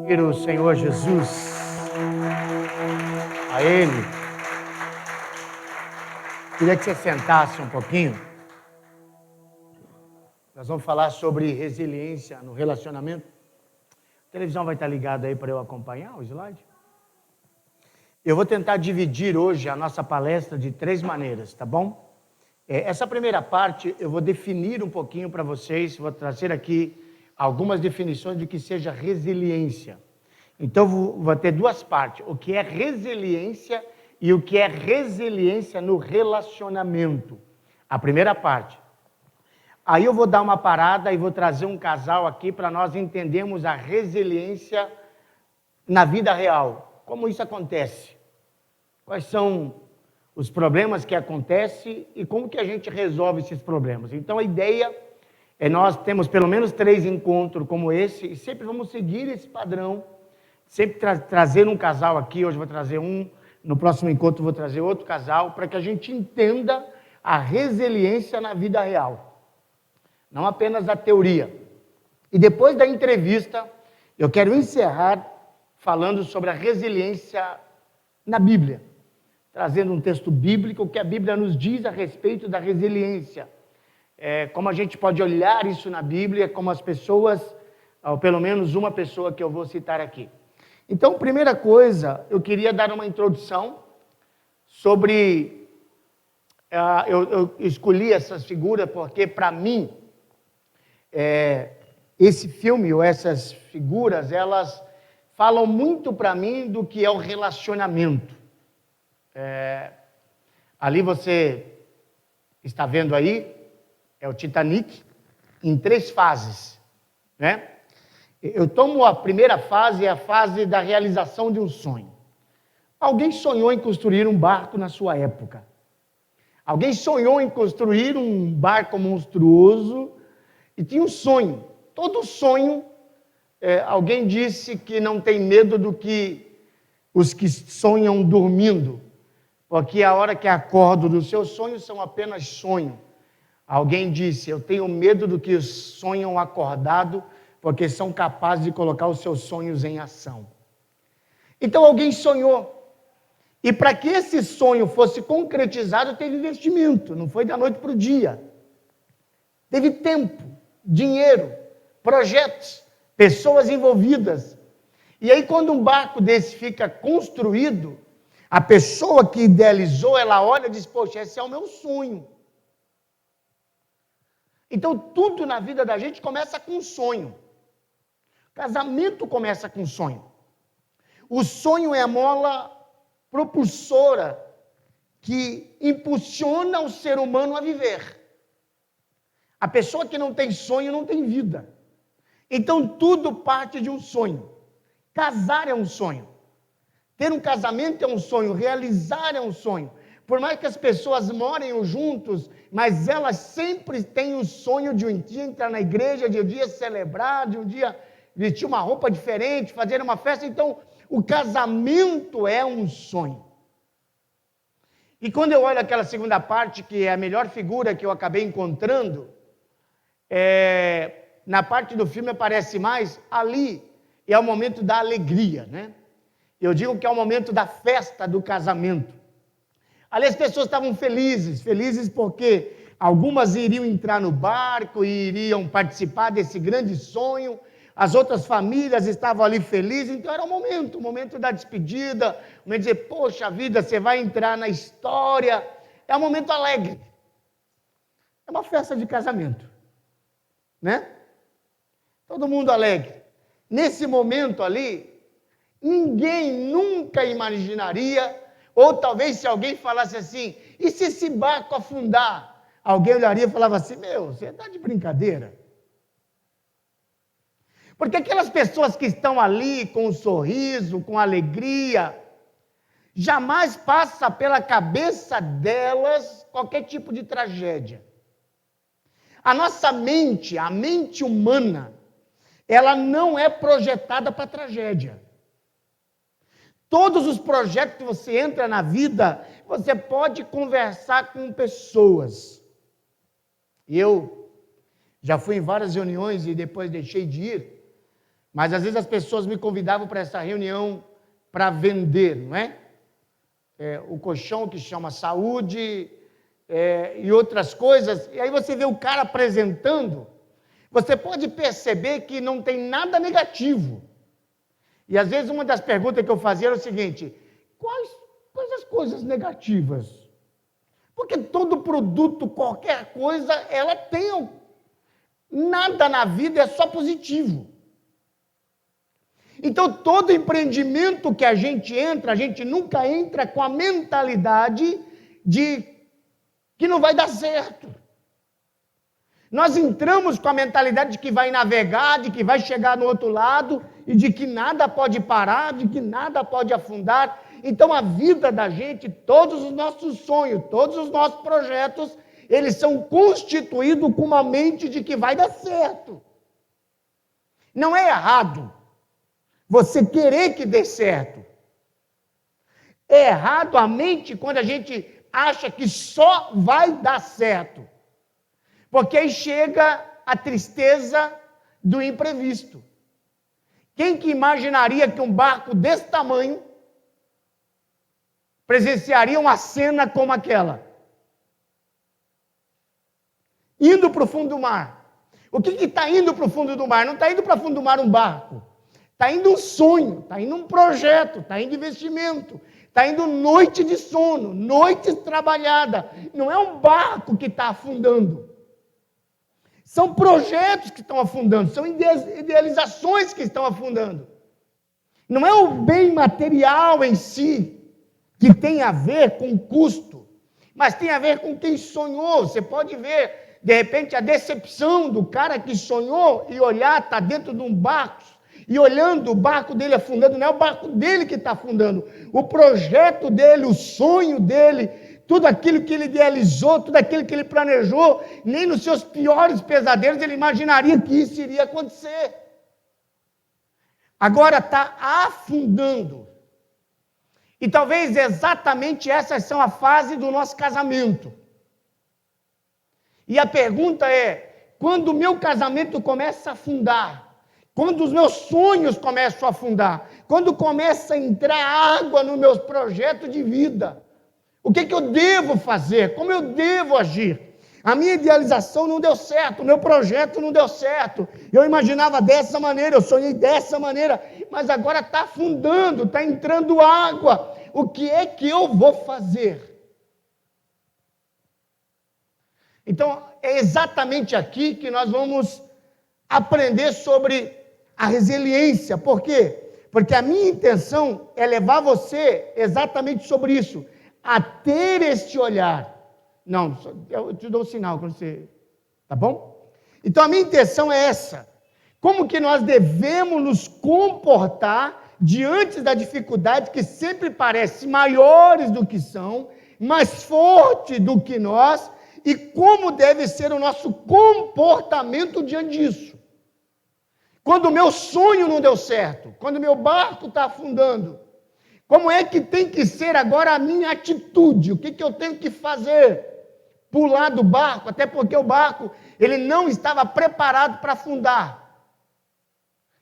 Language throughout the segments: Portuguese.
Pedir o Senhor Jesus a Ele. Queria que você sentasse um pouquinho. Nós vamos falar sobre resiliência no relacionamento. A televisão vai estar ligada aí para eu acompanhar o slide. Eu vou tentar dividir hoje a nossa palestra de 3 maneiras, tá bom? Essa primeira parte eu vou definir um pouquinho para vocês, vou trazer aqui algumas definições de que seja resiliência. Então vou ter 2 partes, o que é resiliência e o que é resiliência no relacionamento. A primeira parte. Aí eu vou dar uma parada e vou trazer um casal aqui para nós entendermos a resiliência na vida real. Como isso acontece? Quais são os problemas que acontecem e como que a gente resolve esses problemas? Então a ideia é nós temos pelo menos 3 encontros como esse e sempre vamos seguir esse padrão, sempre trazer um casal aqui, hoje vou trazer um, no próximo encontro vou trazer outro casal, para que a gente entenda a resiliência na vida real, não apenas a teoria. E depois da entrevista, eu quero encerrar falando sobre a resiliência na Bíblia, trazendo um texto bíblico que a Bíblia nos diz a respeito da resiliência. Como a gente pode olhar isso na Bíblia, como as pessoas, ou pelo menos uma pessoa que eu vou citar aqui. Então, primeira coisa, eu queria dar uma introdução sobre... eu escolhi essas figuras porque, para mim, esse filme ou essas figuras, elas falam muito para mim do que é o relacionamento. Ali você está vendo aí, é o Titanic, em 3 fases, né? Eu tomo a primeira fase, é a fase da realização de um sonho. Alguém sonhou em construir um barco na sua época. Alguém sonhou em construir um barco monstruoso e tinha um sonho. Todo sonho, alguém disse que não tem medo do que os que sonham dormindo, porque a hora que acordo dos seus sonhos são apenas sonhos. Alguém disse, eu tenho medo do que os sonham acordado, porque são capazes de colocar os seus sonhos em ação. Então alguém sonhou. E para que esse sonho fosse concretizado, teve investimento, não foi da noite para o dia. Teve tempo, dinheiro, projetos, pessoas envolvidas. E aí quando um barco desse fica construído, a pessoa que idealizou, ela olha e diz, poxa, esse é o meu sonho. Então, tudo na vida da gente começa com um sonho. Casamento começa com um sonho. O sonho é a mola propulsora que impulsiona o ser humano a viver. A pessoa que não tem sonho não tem vida. Então, tudo parte de um sonho. Casar é um sonho. Ter um casamento é um sonho. Realizar é um sonho. Por mais que as pessoas morem juntos, mas elas sempre têm o sonho de um dia entrar na igreja, de um dia celebrar, de um dia vestir uma roupa diferente, fazer uma festa. Então, o casamento é um sonho. E quando eu olho aquela segunda parte, que é a melhor figura que eu acabei encontrando, na parte do filme aparece mais, ali é o momento da alegria, né? Eu digo que é o momento da festa do casamento. Ali as pessoas estavam felizes porque algumas iriam entrar no barco e iriam participar desse grande sonho, as outras famílias estavam ali felizes, então era o momento da despedida, o momento de dizer, poxa vida, você vai entrar na história, é um momento alegre, é uma festa de casamento, né? Todo mundo alegre. Nesse momento ali, ninguém nunca imaginaria, ou talvez se alguém falasse assim, e se esse barco afundar? Alguém olharia e falava assim, você está de brincadeira. Porque aquelas pessoas que estão ali com um sorriso, com alegria, jamais passa pela cabeça delas qualquer tipo de tragédia. A nossa mente, a mente humana, ela não é projetada para tragédia. Todos os projetos que você entra na vida, você pode conversar com pessoas. Eu já fui em várias reuniões e depois deixei de ir, Mas às vezes as pessoas me convidavam para essa reunião para vender, não é? O colchão que chama saúde e outras coisas. E aí você vê o cara apresentando, você pode perceber que não tem nada negativo. E às vezes uma das perguntas que eu fazia era o seguinte: quais as coisas negativas? Porque todo produto, qualquer coisa, ela tem. Nada na vida é só positivo. Então, todo empreendimento que a gente nunca entra com a mentalidade de que não vai dar certo. Nós entramos com a mentalidade de que vai navegar, de que vai chegar no outro lado, e de que nada pode parar, de que nada pode afundar. Então, a vida da gente, todos os nossos sonhos, todos os nossos projetos, eles são constituídos com uma mente de que vai dar certo. Não é errado você querer que dê certo. É errado a mente quando a gente acha que só vai dar certo. Porque aí chega a tristeza do imprevisto. Quem que imaginaria que um barco desse tamanho presenciaria uma cena como aquela? Indo para o fundo do mar. O que está indo para o fundo do mar? Não está indo para o fundo do mar um barco. Está indo um sonho, está indo um projeto, está indo investimento, está indo noite de sono, noite trabalhada. Não é um barco que está afundando. São projetos que estão afundando, são idealizações que estão afundando. Não é o bem material em si que tem a ver com custo, mas tem a ver com quem sonhou. Você pode ver, de repente, a decepção do cara que sonhou e olhar, está dentro de um barco, e olhando o barco dele afundando, não é o barco dele que está afundando, o projeto dele, o sonho dele, tudo aquilo que ele idealizou, tudo aquilo que ele planejou, nem nos seus piores pesadelos ele imaginaria que isso iria acontecer. Agora está afundando. E talvez exatamente essas são a fase do nosso casamento. E a pergunta é: quando o meu casamento começa a afundar, quando os meus sonhos começam a afundar, quando começa a entrar água nos meus projetos de vida, o que eu devo fazer? Como eu devo agir? A minha idealização não deu certo, o meu projeto não deu certo. Eu imaginava dessa maneira, eu sonhei dessa maneira, mas agora está afundando, está entrando água. O que é que eu vou fazer? Então, é exatamente aqui que nós vamos aprender sobre a resiliência. Por quê? Porque a minha intenção é levar você exatamente sobre isso, a ter este olhar. Não, eu te dou um sinal quando você... Tá bom? Então, a minha intenção é essa. Como que nós devemos nos comportar diante da dificuldade que sempre parece maiores do que são, mais forte do que nós, e como deve ser o nosso comportamento diante disso. Quando o meu sonho não deu certo, quando o meu barco está afundando, como é que tem que ser agora a minha atitude? O que eu tenho que fazer? Pular do barco, até porque o barco ele não estava preparado para afundar.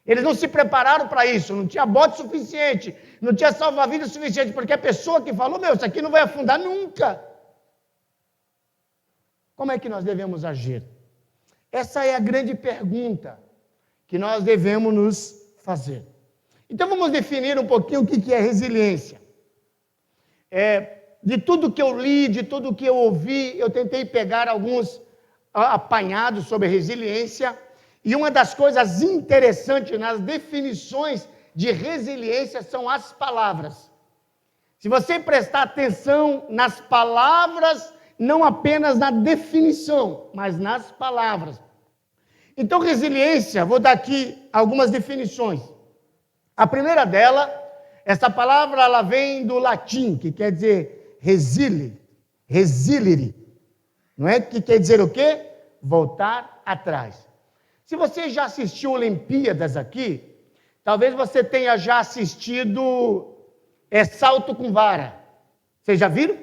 Eles não se prepararam para isso, não tinha bote suficiente, não tinha salva-vidas suficiente, porque a pessoa que falou, isso aqui não vai afundar nunca. Como é que nós devemos agir? Essa é a grande pergunta que nós devemos nos fazer. Então vamos definir um pouquinho o que é resiliência. De tudo que eu li, de tudo que eu ouvi, eu tentei pegar alguns apanhados sobre resiliência, e uma das coisas interessantes nas definições de resiliência são as palavras. Se você prestar atenção nas palavras, não apenas na definição, mas nas palavras. Então, resiliência, vou dar aqui algumas definições. A primeira dela, essa palavra ela vem do latim, que quer dizer resilire, não é? Que quer dizer o quê? Voltar atrás. Se você já assistiu Olimpíadas aqui, talvez você tenha já assistido salto com vara. Vocês já viram?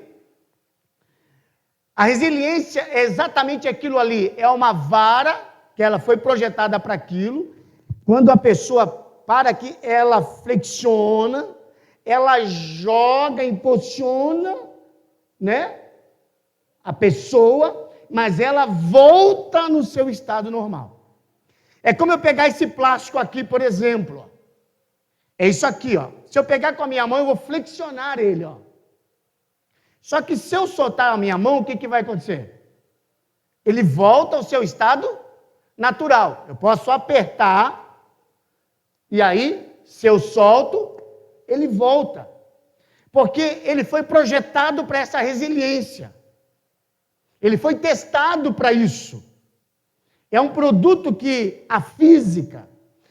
A resiliência é exatamente aquilo ali, é uma vara que ela foi projetada para aquilo, Quando a pessoa para que ela flexiona, ela joga, impulsiona, né? A pessoa, mas ela volta no seu estado normal. É como eu pegar esse plástico aqui, por exemplo. Ó. É isso aqui, ó. Se eu pegar com a minha mão, eu vou flexionar ele, ó. Só que se eu soltar a minha mão, o que vai acontecer? Ele volta ao seu estado natural. Eu posso apertar, e aí, se eu solto, ele volta. Porque ele foi projetado para essa resiliência. Ele foi testado para isso. É um produto que a física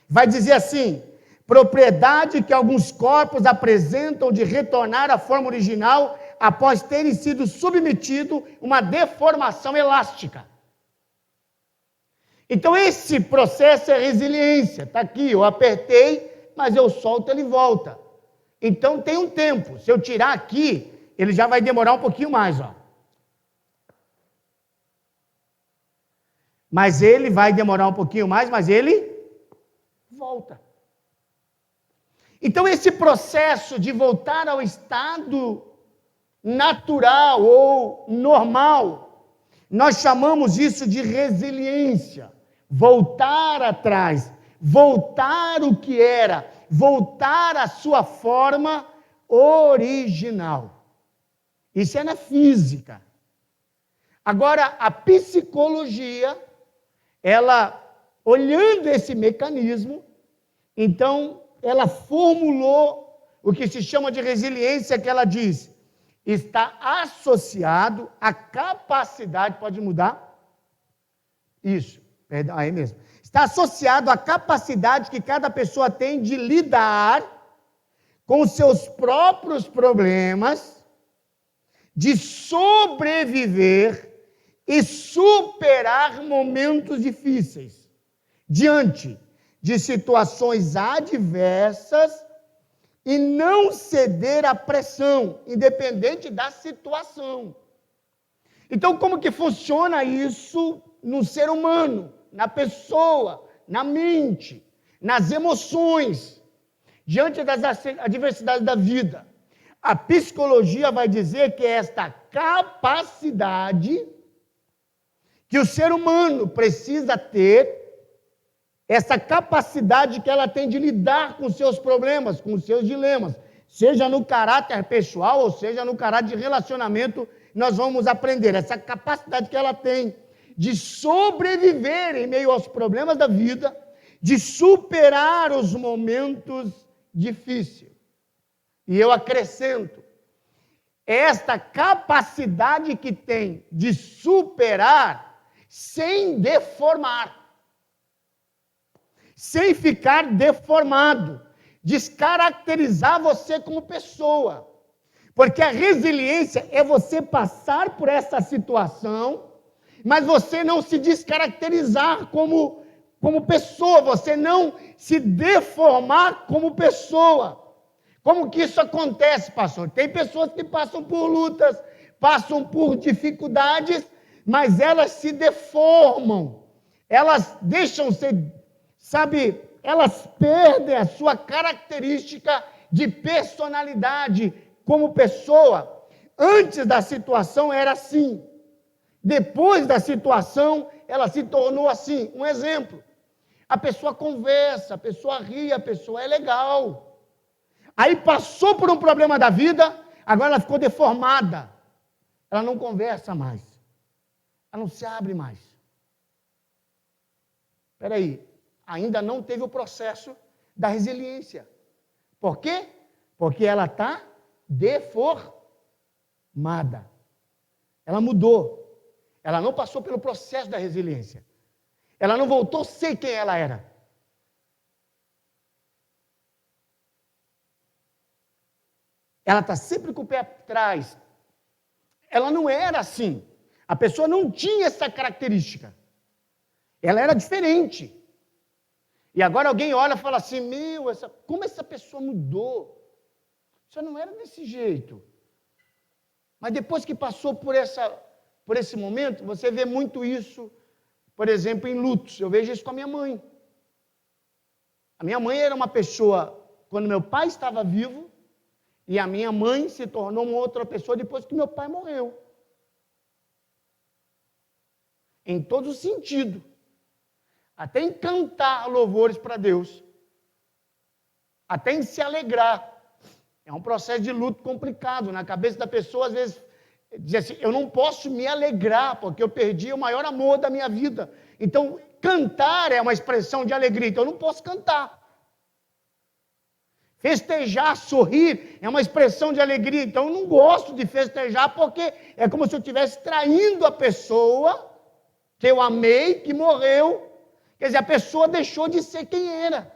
vai dizer assim, propriedade que alguns corpos apresentam de retornar à forma original após terem sido submetido a uma deformação elástica. Então esse processo é resiliência. Está aqui, eu apertei, mas eu solto, ele volta. Então tem um tempo. Se eu tirar aqui, ele já vai demorar um pouquinho mais, ó. Mas ele vai demorar um pouquinho mais, mas ele volta. Então esse processo de voltar ao estado natural ou normal, nós chamamos isso de resiliência. Voltar atrás, voltar o que era, voltar à sua forma original. Isso é na física. Agora, a psicologia, ela, olhando esse mecanismo, então, ela formulou o que se chama de resiliência, que ela diz, está associado à capacidade, pode mudar? Isso, perdão, aí mesmo. Está associado à capacidade que cada pessoa tem de lidar com os seus próprios problemas, de sobreviver e superar momentos difíceis, diante de situações adversas e não ceder à pressão, independente da situação. Então, como que funciona isso no ser humano, na pessoa, na mente, nas emoções, diante das adversidades da vida? A psicologia vai dizer que é esta capacidade que o ser humano precisa ter, essa capacidade que ela tem de lidar com os seus problemas, com os seus dilemas, seja no caráter pessoal ou seja no caráter de relacionamento, nós vamos aprender essa capacidade que ela tem de sobreviver em meio aos problemas da vida, de superar os momentos difíceis. E eu acrescento, esta capacidade que tem de superar sem deformar, sem ficar deformado, descaracterizar você como pessoa. Porque a resiliência é você passar por essa situação, mas você não se descaracterizar como pessoa, você não se deformar como pessoa. Como que isso acontece, pastor? Tem pessoas que passam por lutas, passam por dificuldades, mas elas se deformam, elas deixam ser, sabe, elas perdem a sua característica de personalidade como pessoa. Antes da situação era assim, depois da situação ela se tornou assim. Um exemplo, a pessoa conversa, a pessoa ri, a pessoa é legal. Aí passou por um problema da vida, agora ela ficou deformada. Ela não conversa mais. Ela não se abre mais. Espera aí, ainda não teve o processo da resiliência. Por quê? Porque ela está deformada. Ela mudou. Ela não passou pelo processo da resiliência. Ela não voltou a ser quem ela era. Ela está sempre com o pé atrás. Ela não era assim. A pessoa não tinha essa característica. Ela era diferente. E agora alguém olha e fala assim, como essa pessoa mudou? Você não era desse jeito. Mas depois que passou por esse momento, você vê muito isso, por exemplo, em lutos. Eu vejo isso com a minha mãe. A minha mãe era uma pessoa, quando meu pai estava vivo, e a minha mãe se tornou uma outra pessoa depois que meu pai morreu. Em todo sentido. Até em cantar louvores para Deus. Até em se alegrar. É um processo de luto complicado. Na cabeça da pessoa, às vezes, diz assim, eu não posso me alegrar, porque eu perdi o maior amor da minha vida. Então, cantar é uma expressão de alegria, então eu não posso cantar. Festejar, sorrir, é uma expressão de alegria, então eu não gosto de festejar, porque é como se eu estivesse traindo a pessoa que eu amei, que morreu. Quer dizer, a pessoa deixou de ser quem era.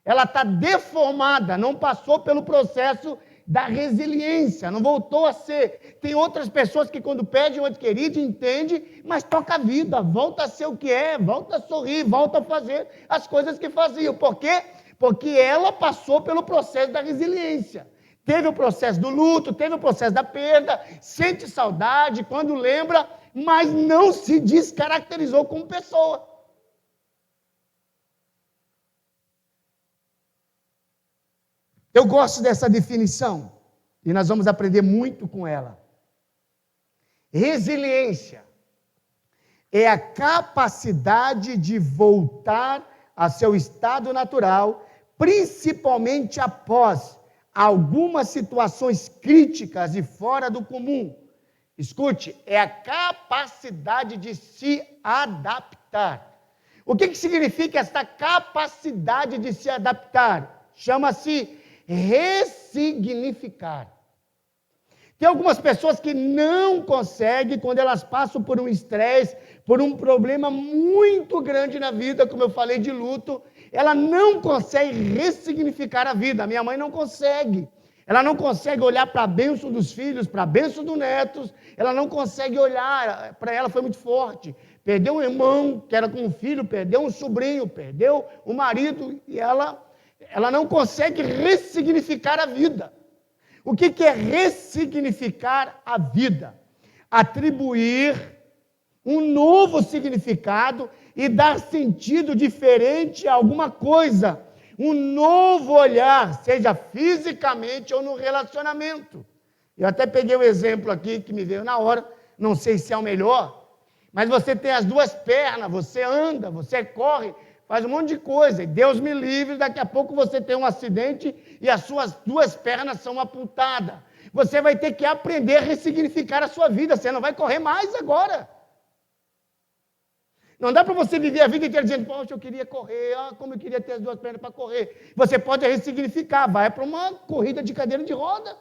Ela está deformada, não passou pelo processo da resiliência, não voltou a ser. Tem outras pessoas que quando perdem um ente querido, entende, mas toca a vida, volta a ser o que é, volta a sorrir, volta a fazer as coisas que faziam. Por quê? Porque ela passou pelo processo da resiliência. Teve o processo do luto, teve o processo da perda, sente saudade quando lembra, mas não se descaracterizou como pessoa. Eu gosto dessa definição e nós vamos aprender muito com ela. Resiliência é a capacidade de voltar a seu estado natural, principalmente após algumas situações críticas e fora do comum. Escute, é a capacidade de se adaptar. O que significa esta capacidade de se adaptar? Chama-se ressignificar. Tem algumas pessoas que não conseguem, quando elas passam por um estresse, por um problema muito grande na vida, como eu falei de luto, ela não consegue ressignificar a vida. A minha mãe não consegue. Ela não consegue olhar para a bênção dos filhos, para a bênção dos netos, ela não consegue olhar, para ela foi muito forte. Perdeu um irmão, que era com um filho, perdeu um sobrinho, perdeu o marido, e ela não consegue ressignificar a vida. O que é ressignificar a vida? Atribuir um novo significado e dar sentido diferente a alguma coisa. Um novo olhar, seja fisicamente ou no relacionamento. Eu até peguei um exemplo aqui que me veio na hora, não sei se é o melhor, mas você tem as duas pernas, você anda, você corre, faz um monte de coisa, e Deus me livre, daqui a pouco você tem um acidente e as suas duas pernas são amputadas. Você vai ter que aprender a ressignificar a sua vida, você não vai correr mais agora. Não dá para você viver a vida inteira dizendo, poxa, eu queria correr, como eu queria ter as duas pernas para correr. Você pode ressignificar, vai para uma corrida de cadeira de roda.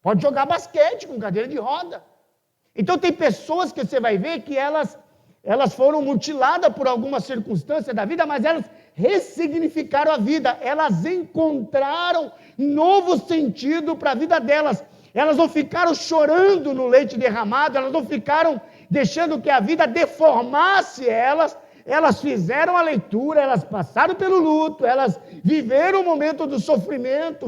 Pode jogar basquete com cadeira de roda. Então tem pessoas que você vai ver que elas foram mutiladas por alguma circunstância da vida, mas elas ressignificaram a vida, elas encontraram novo sentido para a vida delas. Elas não ficaram chorando no leite derramado, elas não ficaram deixando que a vida deformasse elas. Elas fizeram a leitura, elas passaram pelo luto, elas viveram o momento do sofrimento,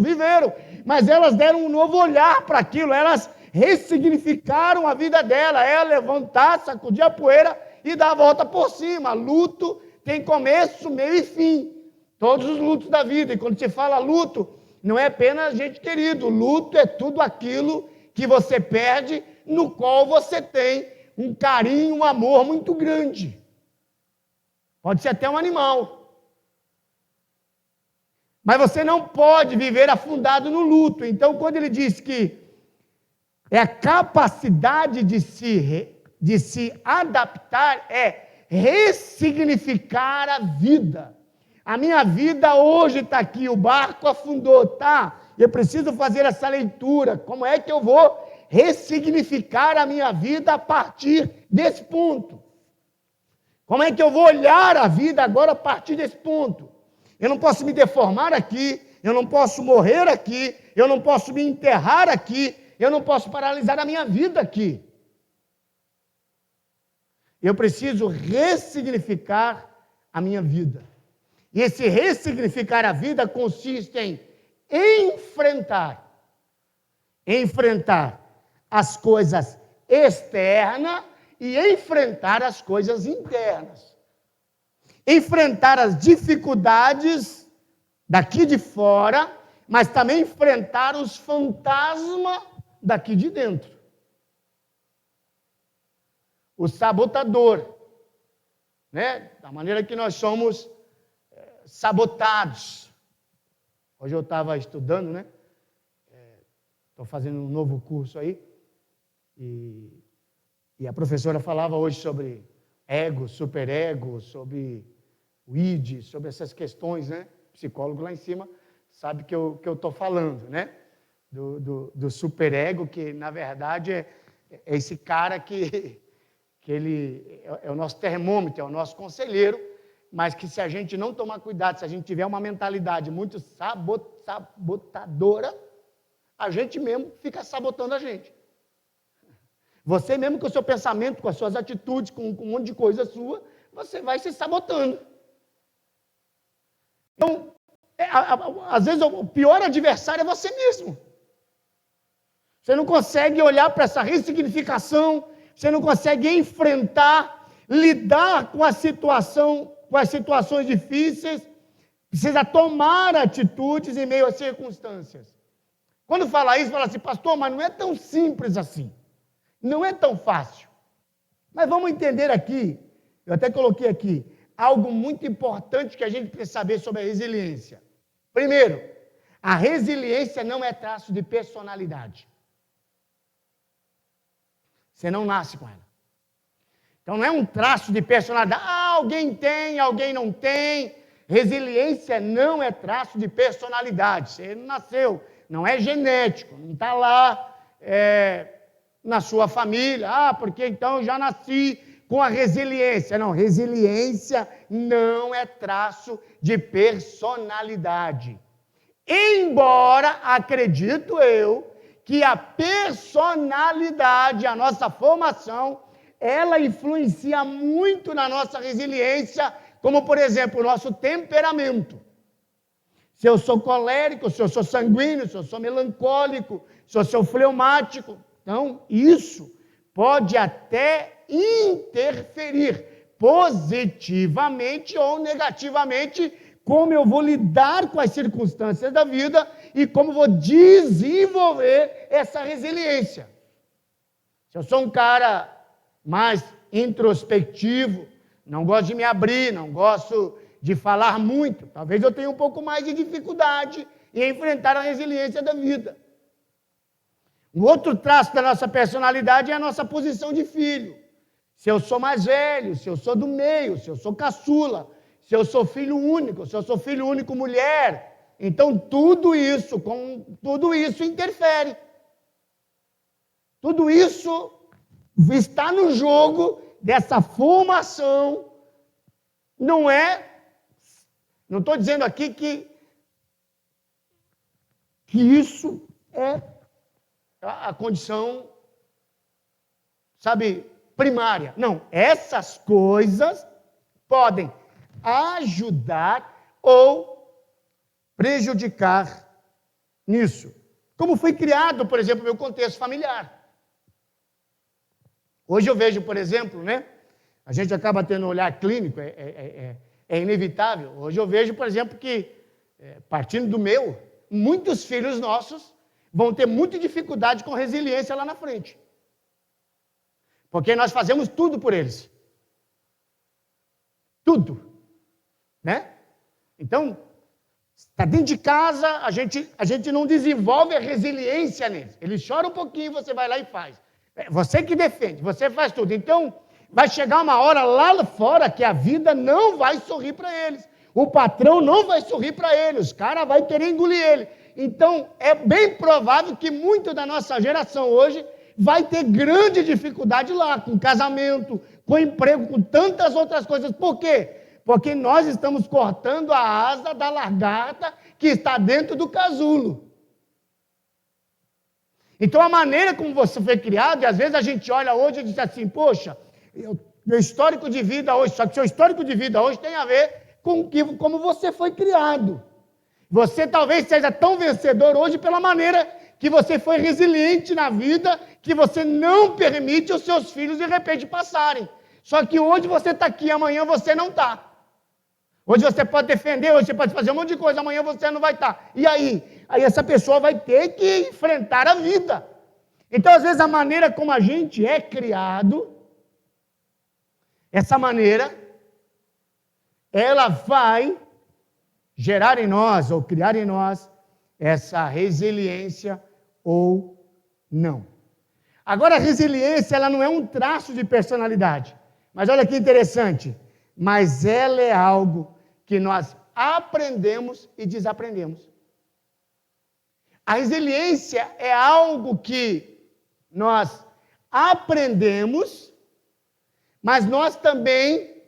mas elas deram um novo olhar para aquilo, elas ressignificaram a vida dela, levantar, sacudir a poeira e dar a volta por cima. Luto tem começo, meio e fim. Todos os lutos da vida. E quando se fala luto, não é apenas gente querido. Luto é tudo aquilo que você perde, no qual você tem um carinho, um amor muito grande. Pode ser até um animal. Mas você não pode viver afundado no luto. Então, quando ele diz que é a capacidade de se adaptar, é ressignificar a vida. A minha vida hoje está aqui, o barco afundou, tá? Eu preciso fazer essa leitura. Como é que eu vou ressignificar a minha vida a partir desse ponto? Como é que eu vou olhar a vida agora a partir desse ponto? Eu não posso me deformar aqui, eu não posso morrer aqui, eu não posso me enterrar aqui, eu não posso paralisar a minha vida aqui. Eu preciso ressignificar a minha vida. E esse ressignificar a vida consiste em enfrentar as coisas externas e enfrentar as coisas internas. enfrentar as dificuldades daqui de fora, mas também enfrentar os fantasmas daqui de dentro. O sabotador, né? Da maneira que nós somos sabotados. Hoje eu estava estudando, né? Estou fazendo um novo curso aí, e a professora falava hoje sobre ego, superego, sobre o id, sobre essas questões, né? O psicólogo lá em cima sabe que eu estou falando, né? Do superego, que na verdade é esse cara que ele é o nosso termômetro, é o nosso conselheiro, mas que se a gente não tomar cuidado, se a gente tiver uma mentalidade muito sabotadora, a gente mesmo fica sabotando a gente. Você mesmo com o seu pensamento, com as suas atitudes, com um monte de coisa sua, você vai se sabotando. Então, às vezes o pior adversário é você mesmo. Você não consegue olhar para essa ressignificação, você não consegue enfrentar, lidar com a situação, com as situações difíceis, precisa tomar atitudes em meio às circunstâncias. Quando fala isso, fala assim, pastor, mas não é tão simples assim. Não é tão fácil. Mas vamos entender aqui, eu até coloquei aqui, algo muito importante que a gente precisa saber sobre a resiliência. Primeiro, a resiliência não é traço de personalidade. Você não nasce com ela. Então não é um traço de personalidade. Alguém tem, alguém não tem. Resiliência não é traço de personalidade. Você não nasceu, não é genético, não está lá na sua família. Porque então eu já nasci com a resiliência. Não, resiliência não é traço de personalidade. Embora, acredito eu, que a personalidade, a nossa formação, ela influencia muito na nossa resiliência, como, por exemplo, o nosso temperamento. Se eu sou colérico, se eu sou sanguíneo, se eu sou melancólico, se eu sou fleumático. Então, isso pode até interferir positivamente ou negativamente como eu vou lidar com as circunstâncias da vida e como vou desenvolver essa resiliência. Se eu sou um cara mais introspectivo, não gosto de me abrir, não gosto de falar muito, talvez eu tenha um pouco mais de dificuldade em enfrentar a resiliência da vida. Um outro traço da nossa personalidade é a nossa posição de filho. Se eu sou mais velho, se eu sou do meio, se eu sou caçula, se eu sou filho único, se eu sou filho único mulher, então tudo isso interfere. Tudo isso está no jogo dessa formação. Não estou dizendo aqui que isso é a condição, primária. Não, essas coisas podem ajudar ou prejudicar nisso. Como foi criado, por exemplo, o meu contexto familiar. Hoje eu vejo, por exemplo, a gente acaba tendo um olhar clínico, é inevitável. Hoje eu vejo, por exemplo, que, partindo do meu, muitos filhos nossos vão ter muita dificuldade com resiliência lá na frente. Porque nós fazemos tudo por eles. Tudo. Então, está dentro de casa, a gente não desenvolve a resiliência neles. Eles choram um pouquinho, você vai lá e faz. Você que defende, você faz tudo. Então, vai chegar uma hora lá fora que a vida não vai sorrir para eles. O patrão não vai sorrir para eles. Os caras vão querer engolir ele. Então, é bem provável que muito da nossa geração hoje vai ter grande dificuldade lá, com casamento, com emprego, com tantas outras coisas. Por quê? Porque nós estamos cortando a asa da lagarta que está dentro do casulo. Então, a maneira como você foi criado, e às vezes a gente olha hoje e diz assim, poxa, meu histórico de vida hoje, só que seu histórico de vida hoje tem a ver com como você foi criado. Você talvez seja tão vencedor hoje pela maneira que você foi resiliente na vida, que você não permite os seus filhos de repente passarem. Só que hoje você está aqui, amanhã você não está. Hoje você pode defender, hoje você pode fazer um monte de coisa, amanhã você não vai estar. E aí? Aí essa pessoa vai ter que enfrentar a vida. Então, às vezes, a maneira como a gente é criado, essa maneira, ela vai gerar em nós, ou criar em nós, essa resiliência ou não. Agora, a resiliência, ela não é um traço de personalidade. Mas olha que interessante. Mas ela é algo que nós aprendemos e desaprendemos. A resiliência é algo que nós aprendemos, mas nós também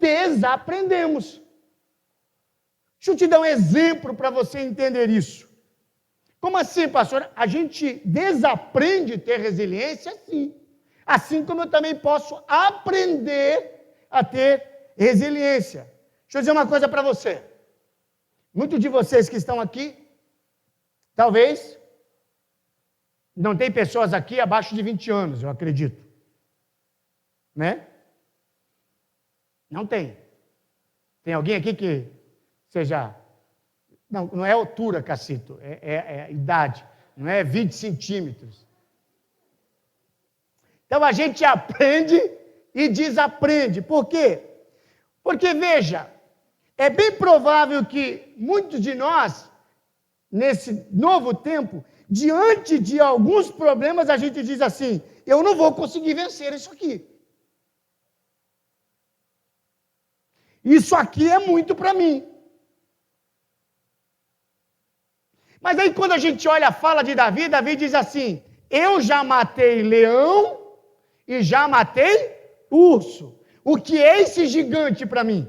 desaprendemos. Deixa eu te dar um exemplo para você entender isso. Como assim, pastor? A gente desaprende ter resiliência? Sim. Assim como eu também posso aprender a ter resiliência. Deixa eu dizer uma coisa para você. Muitos de vocês que estão aqui, talvez, não tem pessoas aqui abaixo de 20 anos, eu acredito. Né? Não tem. Tem alguém aqui que seja... Não é altura, Cacito, é idade. Não é 20 centímetros. Então a gente aprende e desaprende. Por quê? Porque, veja, é bem provável que muitos de nós, nesse novo tempo, diante de alguns problemas, a gente diz assim, eu não vou conseguir vencer isso aqui. Isso aqui é muito para mim. Mas aí quando a gente olha a fala de Davi, Davi diz assim, eu já matei leão e já matei urso. O que é esse gigante para mim?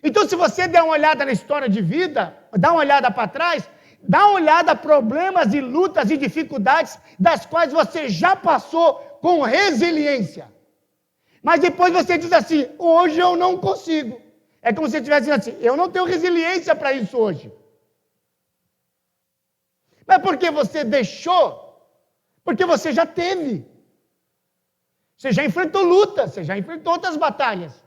Então, se você der uma olhada na história de vida, dá uma olhada para trás, dá uma olhada a problemas e lutas e dificuldades das quais você já passou com resiliência. Mas depois você diz assim, hoje eu não consigo. É como se você estivesse dizendo assim, eu não tenho resiliência para isso hoje. Mas por que você deixou? Porque você já teve. Você já enfrentou lutas, você já enfrentou outras batalhas.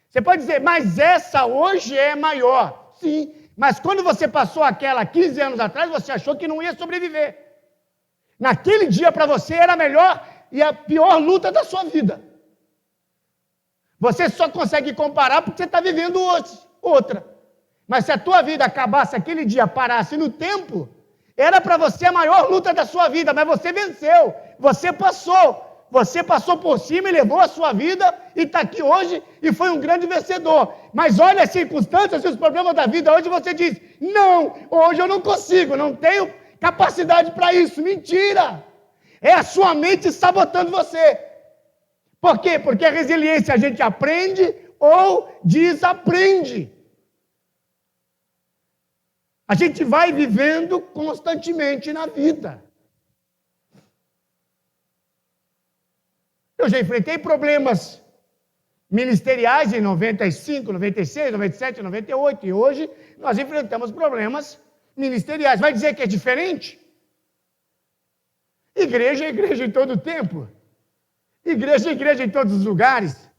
Você pode dizer, mas essa hoje é maior. Sim, mas quando você passou aquela 15 anos atrás, você achou que não ia sobreviver. Naquele dia para você era a melhor e a pior luta da sua vida. Você só consegue comparar porque você está vivendo hoje, outra. Mas se a tua vida acabasse aquele dia, parasse no tempo, era para você a maior luta da sua vida, mas você venceu, você passou por cima e levou a sua vida e está aqui hoje e foi um grande vencedor. Mas olha as circunstâncias e os problemas da vida, hoje você diz, não, hoje eu não consigo, não tenho capacidade para isso, mentira! É a sua mente sabotando você. Por quê? Porque a resiliência a gente aprende ou desaprende. A gente vai vivendo constantemente na vida. Eu já enfrentei problemas ministeriais em 95, 96, 97, 98 e hoje nós enfrentamos problemas ministeriais. Vai dizer que é diferente? Igreja é igreja em todo o tempo. Igreja é igreja em todos os lugares.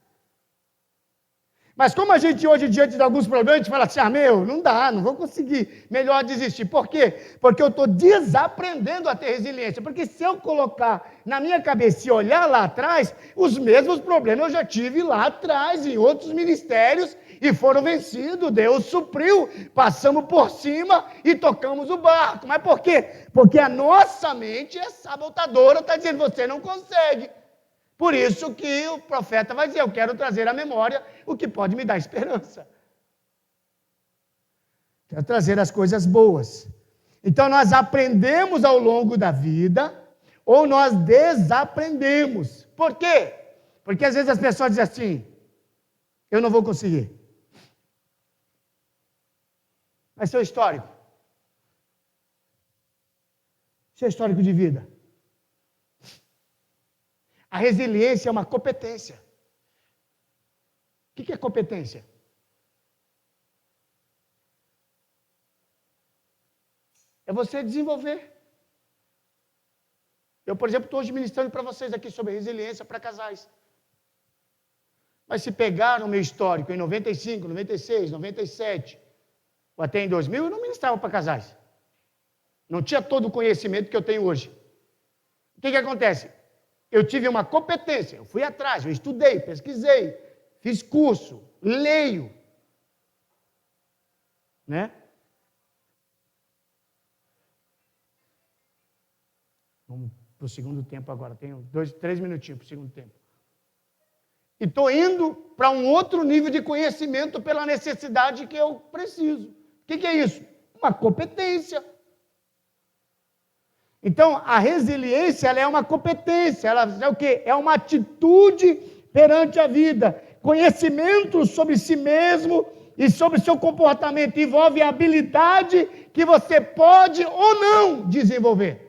Mas como a gente hoje, diante de alguns problemas, a gente fala assim, não dá, não vou conseguir, melhor desistir. Por quê? Porque eu estou desaprendendo a ter resiliência. Porque se eu colocar na minha cabeça e olhar lá atrás, os mesmos problemas eu já tive lá atrás, em outros ministérios, e foram vencidos, Deus supriu, passamos por cima e tocamos o barco. Mas por quê? Porque a nossa mente é sabotadora, está dizendo, você não consegue. Por isso que o profeta vai dizer, eu quero trazer à memória o que pode me dar esperança. Quero trazer as coisas boas. Então nós aprendemos ao longo da vida, ou nós desaprendemos. Por quê? Porque às vezes as pessoas dizem assim, eu não vou conseguir. Mas seu histórico. Seu histórico de vida. A resiliência é uma competência. O que é competência? É você desenvolver. Eu, por exemplo, estou hoje ministrando para vocês aqui sobre resiliência para casais. Mas se pegar o meu histórico em 95, 96, 97, ou até em 2000, eu não ministrava para casais. Não tinha todo o conhecimento que eu tenho hoje. O que acontece? Eu tive uma competência, eu fui atrás, eu estudei, pesquisei, fiz curso, leio. Né? Vamos para o segundo tempo agora, tenho 3 minutinhos para o segundo tempo. E estou indo para um outro nível de conhecimento pela necessidade que eu preciso. O que é isso? Uma competência. Então, a resiliência ela é uma competência, ela é o quê? É uma atitude perante a vida. Conhecimento sobre si mesmo e sobre seu comportamento envolve a habilidade que você pode ou não desenvolver.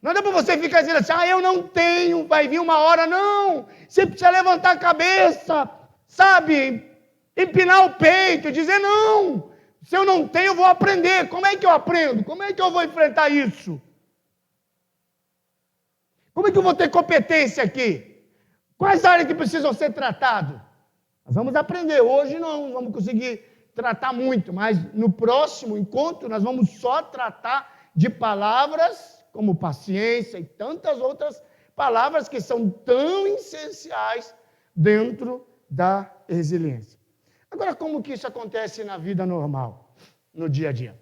Não dá para você ficar dizendo assim, eu não tenho, vai vir uma hora, não. Você precisa levantar a cabeça, sabe? Empinar o peito, dizer, não, se eu não tenho, eu vou aprender. Como é que eu aprendo? Como é que eu vou enfrentar isso? Como é que eu vou ter competência aqui? Quais áreas que precisam ser tratadas? Nós vamos aprender. Hoje não vamos conseguir tratar muito, mas no próximo encontro nós vamos só tratar de palavras como paciência e tantas outras palavras que são tão essenciais dentro da resiliência. Agora, como que isso acontece na vida normal, no dia a dia?